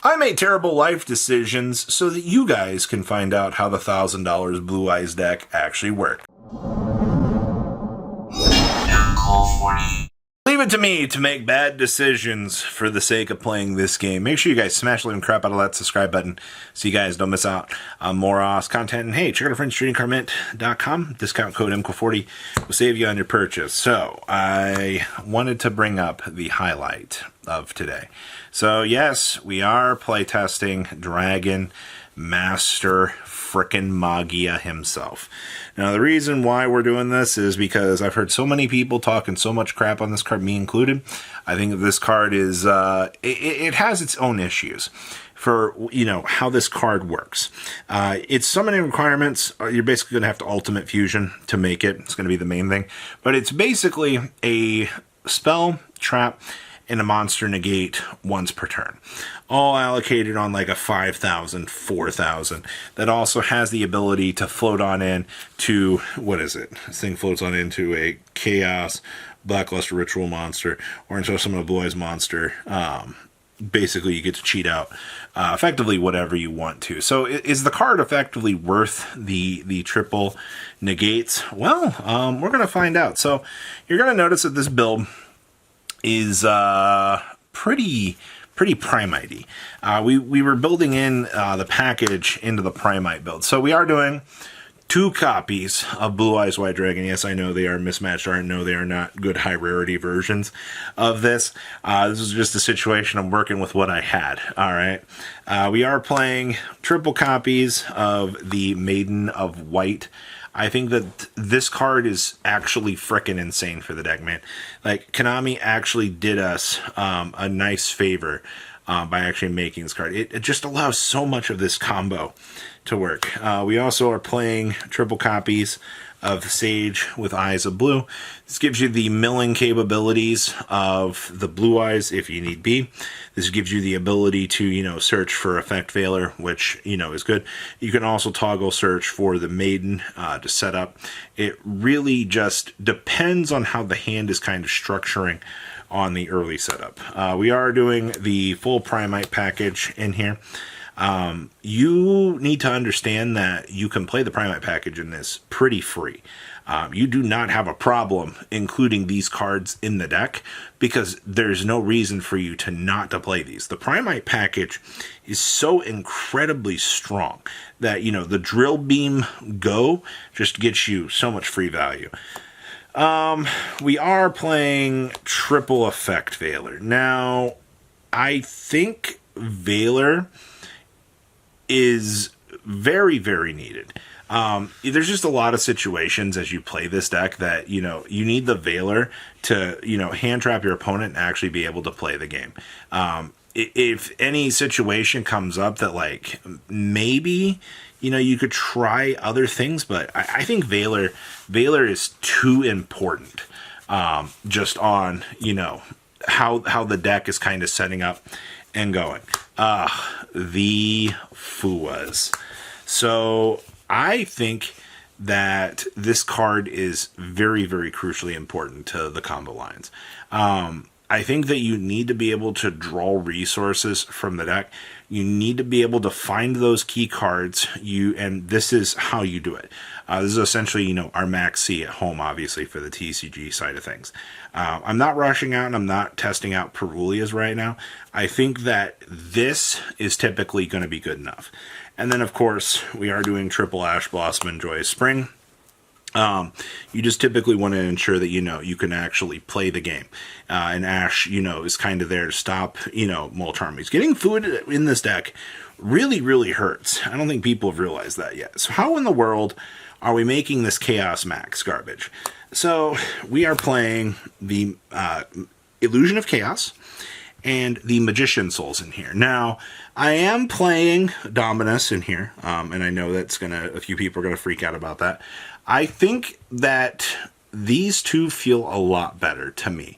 I made terrible life decisions so that you guys can find out how the $1,000 Blue Eyes deck actually works. Leave it to me to make bad decisions for the sake of playing this game. Make sure you guys smash the living crap out of that subscribe button so you guys don't miss out on more awesome content. And hey, check out our friends tradingcardmint.com. Discount code MCO40 will save you on your purchase. So I wanted to bring up the highlight of today. So yes, we are playtesting Dragon Master frickin' Magia himself. Now, the reason why we're doing this is because I've heard so many people talking so much crap on this card, me included. I think this card is, it has its own issues for, you know, how this card works. Its summoning requirements, you're basically going to have to Ultimate Fusion to make it. It's going to be the main thing. But it's basically a spell, trap, and a monster negate once per turn. All allocated on like a 5,000, 4,000. That also has the ability to float on in to, what is it? This thing floats on into a Chaos, Blackluster Ritual monster, or into some of the Blue Eyes monster. Basically, you get to cheat out effectively whatever you want to. So is the card effectively worth the triple negates? Well, we're going to find out. So you're going to notice that this build is pretty Primite-y. We were building in the package into the Primite build. So we are doing 2 copies of Blue Eyes White Dragon. Yes, I know they are mismatched art. No, they are not good high rarity versions of this. This is just a situation I'm working with what I had. All right. We are playing triple copies of the Maiden of White. I think that this card is actually frickin' insane for the deck, man. Like, Konami actually did us a nice favor by actually making this card. It just allows so much of this combo to work. We also are playing triple copies of Sage with Eyes of Blue. This gives you the milling capabilities of the Blue Eyes if you need be. This gives you the ability to, you know, search for Effect Veiler, which, you know, is good. You can also toggle search for the Maiden to set up. It really just depends on how the hand is kind of structuring on the early setup. We are doing the full Primite package in here. You need to understand that you can play the Primite package in this pretty free. You do not have a problem including these cards in the deck because there's no reason for you to not to play these. The Primite package is so incredibly strong that, you know, the Drill Beam Go just gets you so much free value. We are playing triple Effect Veiler. Now, I think Veiler is very, very needed. There's just a lot of situations as you play this deck that, you know, you need the Veiler to, you know, hand trap your opponent and actually be able to play the game. If any situation comes up that, like, maybe, you know, you could try other things, but I think Veiler is too important just on, you know, how the deck is kind of setting up and going. The Fuwas. So I think that this card is very, very crucially important to the combo lines. I think that you need to be able to draw resources from the deck. You need to be able to find those key cards. And this is how you do it. This is essentially, you know, our max C at home, obviously, for the TCG side of things. I'm not rushing out and I'm not testing out Perulias right now. I think that this is typically going to be good enough. And then, of course, we are doing triple Ash Blossom and Joyous Spring. You just typically want to ensure that, you know, you can actually play the game. And Ash, you know, is kind of there to stop, you know, Mulch armies. Getting food in this deck really, really hurts. I don't think people have realized that yet. So how in the world are we making this Chaos Max garbage? So we are playing the Illusion of Chaos and the Magician Souls in here. Now, I am playing Dominus in here, and I know that's a few people are gonna freak out about that. I think that these two feel a lot better to me.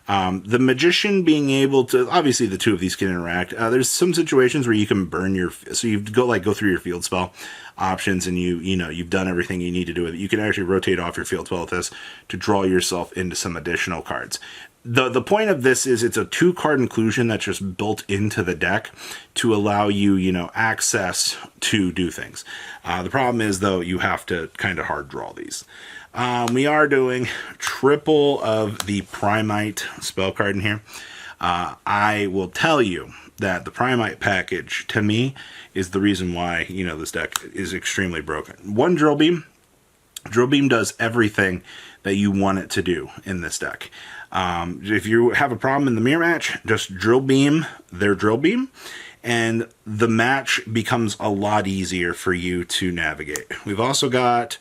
The Magician being able to, obviously the two of these can interact. There's some situations where you can burn so you go through your field spell options and you've done everything you need to do with it. You can actually rotate off your field spell with this to draw yourself into some additional cards. the point of this is it's a 2-card inclusion that's just built into the deck to allow you, access to do things. The problem is, though, you have to kind of hard draw these. We are doing triple of the Primite spell card in here. I will tell you that the Primite package, to me, is the reason why, this deck is extremely broken. One Drill Beam. Drill Beam does everything that you want it to do in this deck. If you have a problem in the mirror match, just Drill Beam their Drill Beam, and the match becomes a lot easier for you to navigate. We've also got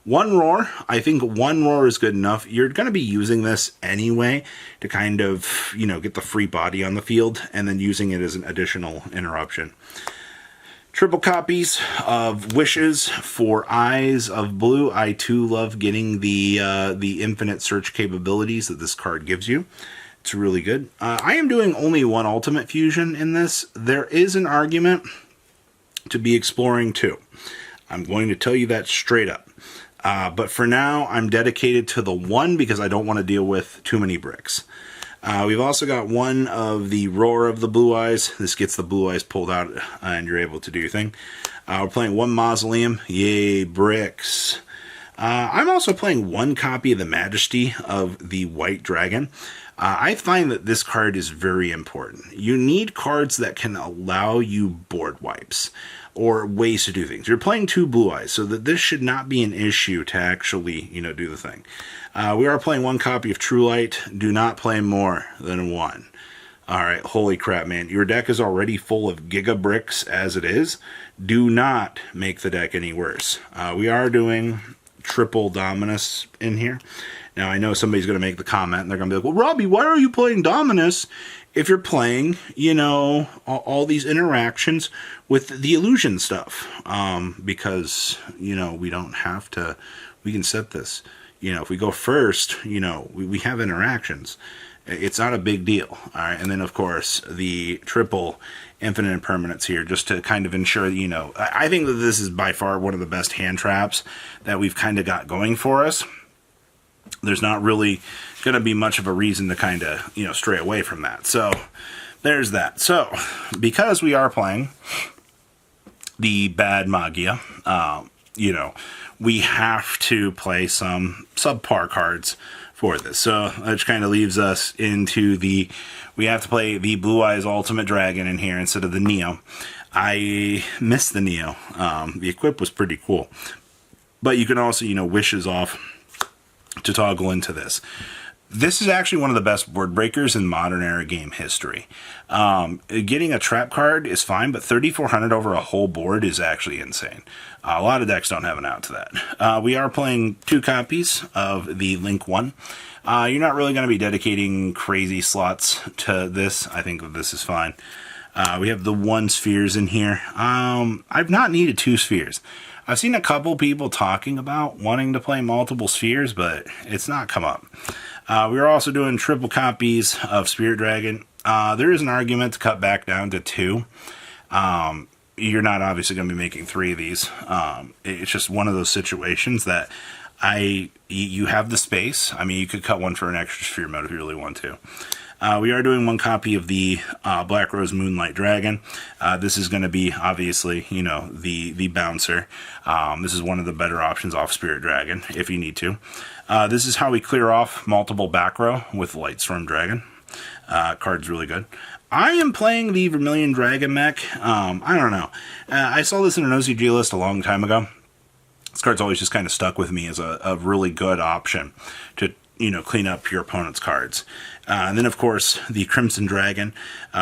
one Roar. I think one Roar is good enough. You're going to be using this anyway to kind of, get the free body on the field, and then using it as an additional interruption. Triple copies of Wishes for Eyes of Blue. I too love getting the infinite search capabilities that this card gives you. It's really good. I am doing only one Ultimate Fusion in this. There is an argument to be exploring two. I'm going to tell you that straight up. But for now, I'm dedicated to the one because I don't want to deal with too many bricks. We've also got one of the Roar of the Blue Eyes. This gets the blue eyes pulled out and you're able to do your thing. We're playing one Mausoleum. Yay, bricks. I'm also playing one copy of the Majesty of the White Dragon. I find that this card is very important. You need cards that can allow you board wipes or ways to do things. You're playing two Blue Eyes, so that this should not be an issue to actually, do the thing. We are playing one copy of True Light. Do not play more than one. All right, holy crap, man. Your deck is already full of Giga Bricks as it is. Do not make the deck any worse. We are doing triple Dominus in here. Now, I know somebody's going to make the comment, and they're going to be like, well, Robbie, why are you playing Dominus if you're playing, all these interactions with the illusion stuff? Because, we don't have to, we can set this. If we go first, we have interactions. It's not a big deal. All right. And then, of course, the triple infinite impermanence here, just to kind of ensure that, I think that this is by far one of the best hand traps that we've kind of got going for us. There's not really going to be much of a reason to kind of, stray away from that. So there's that. So because we are playing the bad Magia, we have to play some subpar cards for this. So that kind of leaves us into we have to play the Blue Eyes Ultimate Dragon in here instead of the Neo. I missed the Neo. The equip was pretty cool. But you can also, Wishes off to toggle into this. This is actually one of the best board breakers in modern era game history. Getting a trap card is fine, but 3,400 over a whole board is actually insane. A lot of decks don't have an out to that. We are playing two copies of the Link 1. You're not really going to be dedicating crazy slots to this. I think that this is fine. We have the 1 spheres in here. I've not needed 2 spheres. I've seen a couple people talking about wanting to play multiple spheres, but it's not come up. We are also doing triple copies of Spirit Dragon. There is an argument to cut back down to 2. You're not obviously going to be making 3 of these. It's just one of those situations that you have the space. I mean, you could cut one for an extra sphere mode if you really want to. We are doing one copy of the Black Rose Moonlight Dragon. This is going to be, obviously, the bouncer. This is one of the better options off Spirit Dragon, if you need to. This is how we clear off multiple back row with Lightstorm Dragon. Card's really good. I am playing the Vermilion Dragon mech. I don't know. I saw this in an OCG list a long time ago. This card's always just kind of stuck with me as a really good option to clean up your opponent's cards. And then, of course, the Crimson Dragon.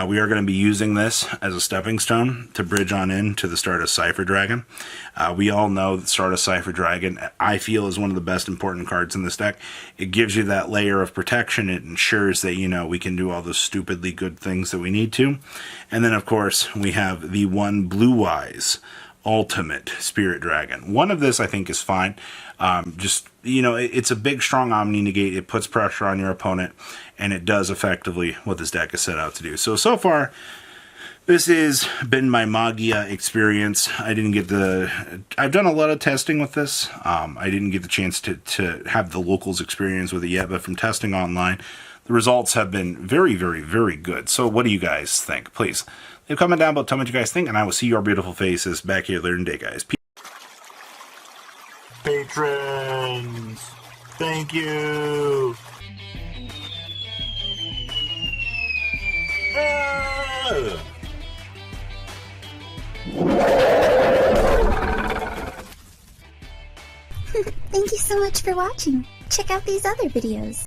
We are going to be using this as a stepping stone to bridge on in to the Stardust Cypher Dragon. We all know that Stardust Cypher Dragon, I feel, is one of the best important cards in this deck. It gives you that layer of protection. It ensures that, we can do all those stupidly good things that we need to. And then, of course, we have the 1 Blue Eyes Ultimate Spirit Dragon. One of this I think is fine. It's a big, strong Omni Negate. It puts pressure on your opponent, and it does effectively what this deck is set out to do. So far, this has been my Magia experience. I've done a lot of testing with this. I didn't get the chance to have the locals experience with it yet, but from testing online, the results have been very, very, very good. So what do you guys think? Please leave a comment down below, tell me what you guys think, and I will see your beautiful faces back here later in the day, guys. Patrons, thank you. Thank you so much for watching. Check out these other videos.